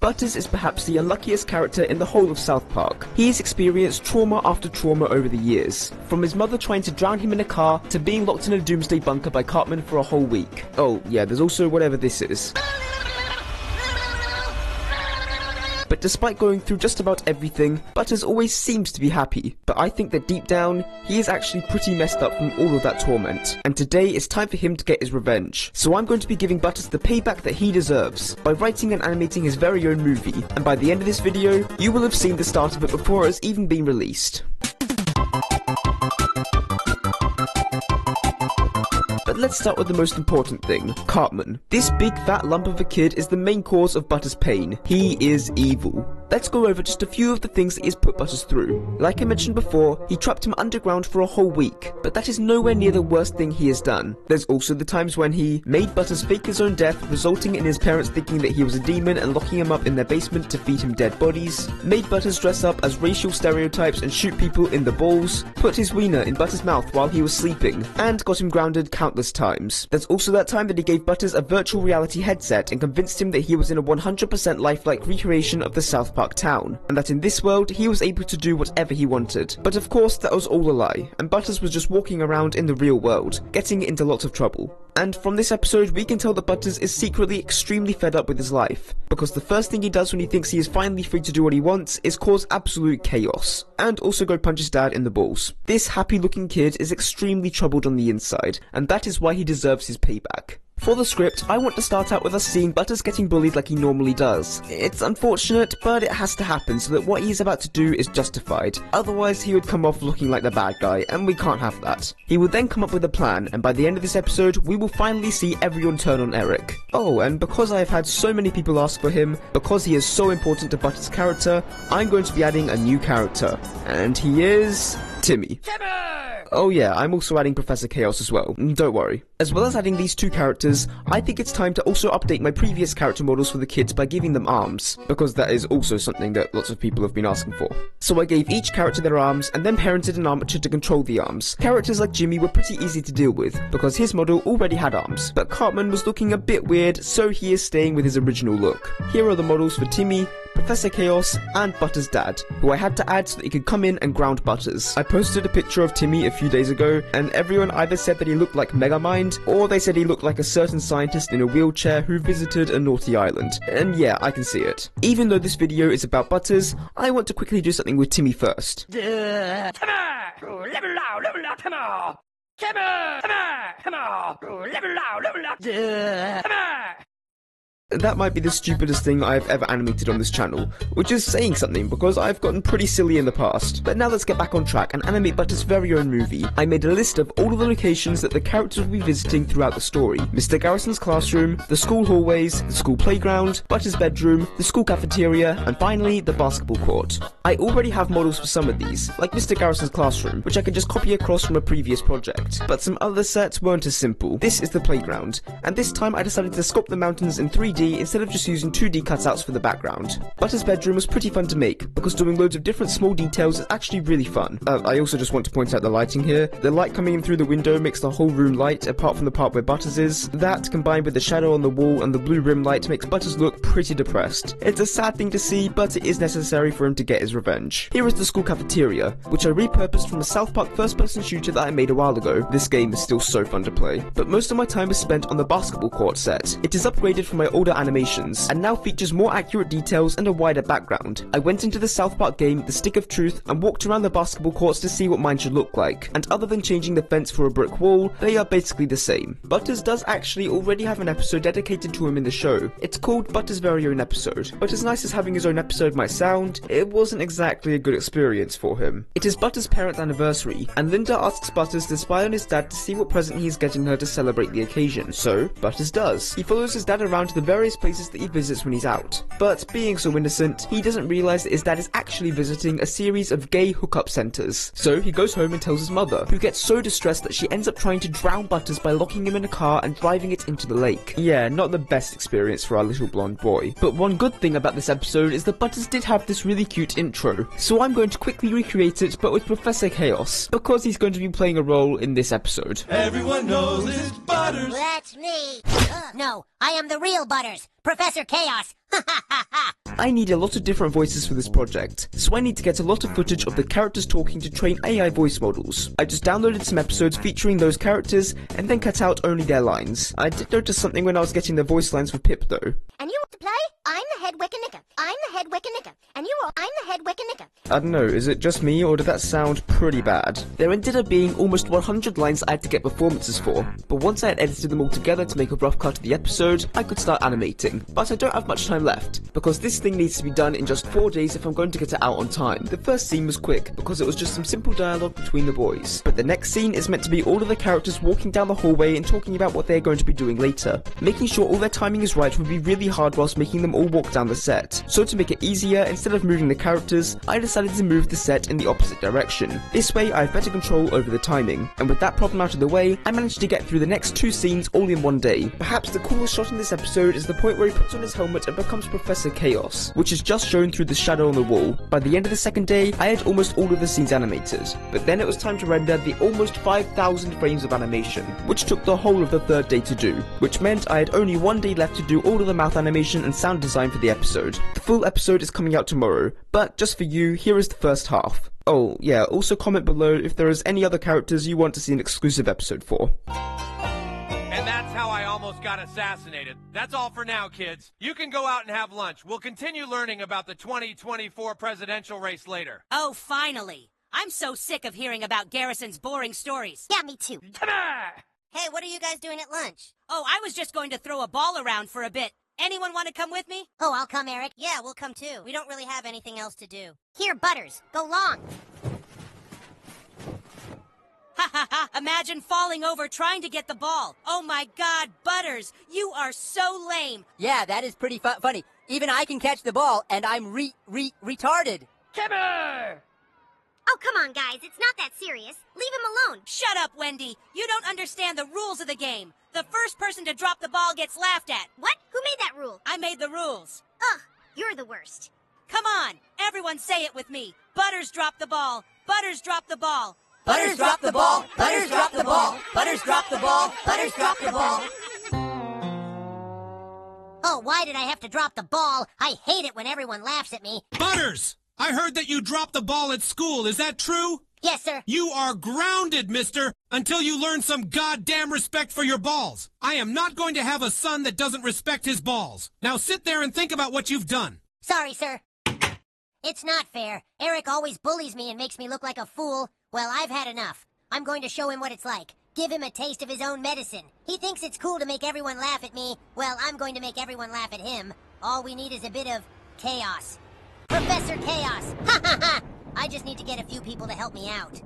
Butters is perhaps the unluckiest character in the whole of South Park. He has experienced trauma after trauma over the years, from his mother trying to drown him in a car to being locked in a doomsday bunker by Cartman for a whole week. Oh yeah, there's also whatever this is. But despite going through just about everything, Butters always seems to be happy. But I think that deep down, he is actually pretty messed up from all of that torment. And today it's time for him to get his revenge. So I'm going to be giving Butters the payback that he deserves, by writing and animating his very own movie. And by the end of this video, you will have seen the start of it before it has even been released. But let's start with the most important thing, Cartman. This big fat lump of a kid is the main cause of Butters' pain. He is evil. Let's go over just a few of the things that he has put Butters through. Like I mentioned before, he trapped him underground for a whole week, but that is nowhere near the worst thing he has done. There's also the times when he made Butters fake his own death, resulting in his parents thinking that he was a demon and locking him up in their basement to feed him dead bodies, made Butters dress up as racial stereotypes and shoot people in the balls, put his wiener in Butters' mouth while he was sleeping, and got him grounded countless times. There's also that time that he gave Butters a virtual reality headset and convinced him that he was in a 100% lifelike recreation of the South Park town, and that in this world he was able to do whatever he wanted. But of course that was all a lie, and Butters was just walking around in the real world, getting into lots of trouble. And from this episode we can tell that Butters is secretly extremely fed up with his life, because the first thing he does when he thinks he is finally free to do what he wants is cause absolute chaos, and also go punch his dad in the balls. This happy looking kid is extremely troubled on the inside, and that is why he deserves his payback. For the script, I want to start out with us seeing Butters getting bullied like he normally does. It's unfortunate, but it has to happen so that what he's about to do is justified. Otherwise, he would come off looking like the bad guy, and we can't have that. He will then come up with a plan, and by the end of this episode, we will finally see everyone turn on Eric. Oh, and because I have had so many people ask for him, because he is so important to Butters' character, I'm going to be adding a new character. And he is... Timmy. Oh yeah, I'm also adding Professor Chaos as well, don't worry. As well as adding these two characters, I think it's time to also update my previous character models for the kids by giving them arms, because that is also something that lots of people have been asking for. So I gave each character their arms, and then parented an armature to control the arms. Characters like Jimmy were pretty easy to deal with, because his model already had arms, but Cartman was looking a bit weird, so he is staying with his original look. Here are the models for Timmy, Professor Chaos, and Butters' dad, who I had to add so that he could come in and ground Butters. I posted a picture of Timmy a few days ago, and everyone either said that he looked like Megamind, or they said he looked like a certain scientist in a wheelchair who visited a naughty island. And yeah, I can see it. Even though this video is about Butters, I want to quickly do something with Timmy first. That might be the stupidest thing I've ever animated on this channel, which is saying something because I've gotten pretty silly in the past. But now let's get back on track and animate Butters' very own movie. I made a list of all of the locations that the characters will be visiting throughout the story. Mr. Garrison's classroom, the school hallways, the school playground, Butters' bedroom, the school cafeteria, and finally, the basketball court. I already have models for some of these, like Mr. Garrison's classroom, which I can just copy across from a previous project. But some other sets weren't as simple. This is the playground, and this time I decided to sculpt the mountains in 3D instead of just using 2D cutouts for the background. Butters' bedroom was pretty fun to make, because doing loads of different small details is actually really fun. I also just want to point out the lighting here. The light coming in through the window makes the whole room light, apart from the part where Butters is. That, combined with the shadow on the wall and the blue rim light, makes Butters look pretty depressed. It's a sad thing to see, but it is necessary for him to get his revenge. Here is the school cafeteria, which I repurposed from a South Park first-person shooter that I made a while ago. This game is still so fun to play. But most of my time is spent on the basketball court set. It is upgraded from my older animations, and now features more accurate details and a wider background. I went into the South Park game, The Stick of Truth, and walked around the basketball courts to see what mine should look like, and other than changing the fence for a brick wall, they are basically the same. Butters does actually already have an episode dedicated to him in the show. It's called Butters' Very Own Episode, but as nice as having his own episode might sound, it wasn't exactly a good experience for him. It is Butters' parents' anniversary, and Linda asks Butters to spy on his dad to see what present he is getting her to celebrate the occasion, so Butters does. He follows his dad around to the various places that he visits when he's out. But being so innocent, he doesn't realise that his dad is actually visiting a series of gay hookup centres. So he goes home and tells his mother, who gets so distressed that she ends up trying to drown Butters by locking him in a car and driving it into the lake. Yeah, not the best experience for our little blonde boy. But one good thing about this episode is that Butters did have this really cute intro. So I'm going to quickly recreate it, but with Professor Chaos, because he's going to be playing a role in this episode. Everyone knows it's Butters. That's me. No, I am the real Butters, Professor Chaos. Ha ha ha ha. I need a lot of different voices for this project, so I need to get a lot of footage of the characters talking to train AI voice models. I just downloaded some episodes featuring those characters, and then cut out only their lines. I did notice something when I was getting the voice lines for Pip though. And you want to play? I'm the head wickanicka. I'm the head wickanicka. And you are, I'm the head wickanicka. I don't know, is it just me or did that sound pretty bad? There ended up being almost 100 lines I had to get performances for, but once I had edited them all together to make a rough cut of the episode, I could start animating. But I don't have much time left, because this thing needs to be done in just 4 days if I'm going to get it out on time. The first scene was quick, because it was just some simple dialogue between the boys. But the next scene is meant to be all of the characters walking down the hallway and talking about what they're going to be doing later. Making sure all their timing is right would be really hard whilst making them all walk down the set. So to make it easier, instead of moving the characters, I decided to move the set in the opposite direction. This way I have better control over the timing. And with that problem out of the way, I managed to get through the next 2 scenes all in 1 day. Perhaps the coolest shot in this episode is the point where he puts on his helmet and becomes Professor Chaos, which is just shown through the shadow on the wall. By the end of the second day, I had almost all of the scenes animated, but then it was time to render the almost 5,000 frames of animation, which took the whole of the 3rd day to do, which meant I had only 1 day left to do all of the mouth animation and sound design for the episode. The full episode is coming out tomorrow, but just for you, here is the first half. Oh yeah, also comment below if there is any other characters you want to see an exclusive episode for. And that's how I almost got assassinated. That's all for now, kids. You can go out and have lunch. We'll continue learning about the 2024 presidential race later. Oh, finally. I'm so sick of hearing about Garrison's boring stories. Yeah, me too. Come on! Hey, what are you guys doing at lunch? Oh, I was just going to throw a ball around for a bit. Anyone want to come with me? Oh, I'll come, Eric. Yeah, we'll come too. We don't really have anything else to do. Here, Butters, go long. Ha ha ha! Imagine falling over trying to get the ball. Oh my god, Butters, you are so lame. Yeah, that is pretty funny. Even I can catch the ball, and I'm retarded. Come here! Oh, come on, guys. It's not that serious. Leave him alone. Shut up, Wendy. You don't understand the rules of the game. The first person to drop the ball gets laughed at. What? Who made that rule? I made the rules. Ugh, you're the worst. Come on, everyone say it with me. Butters drop the ball. Butters drop the ball. Butters drop the ball. Butters drop the ball. Butters drop the ball. Butters drop the ball. Oh, why did I have to drop the ball? I hate it when everyone laughs at me. Butters! I heard that you dropped the ball at school. Is that true? Yes, sir. You are grounded, mister, until you learn some goddamn respect for your balls. I am not going to have a son that doesn't respect his balls. Now sit there and think about what you've done. Sorry, sir. It's not fair. Eric always bullies me and makes me look like a fool. Well, I've had enough. I'm going to show him what it's like. Give him a taste of his own medicine. He thinks it's cool to make everyone laugh at me. Well, I'm going to make everyone laugh at him. All we need is a bit of chaos. Professor Chaos! Ha ha ha! I just need to get a few people to help me out.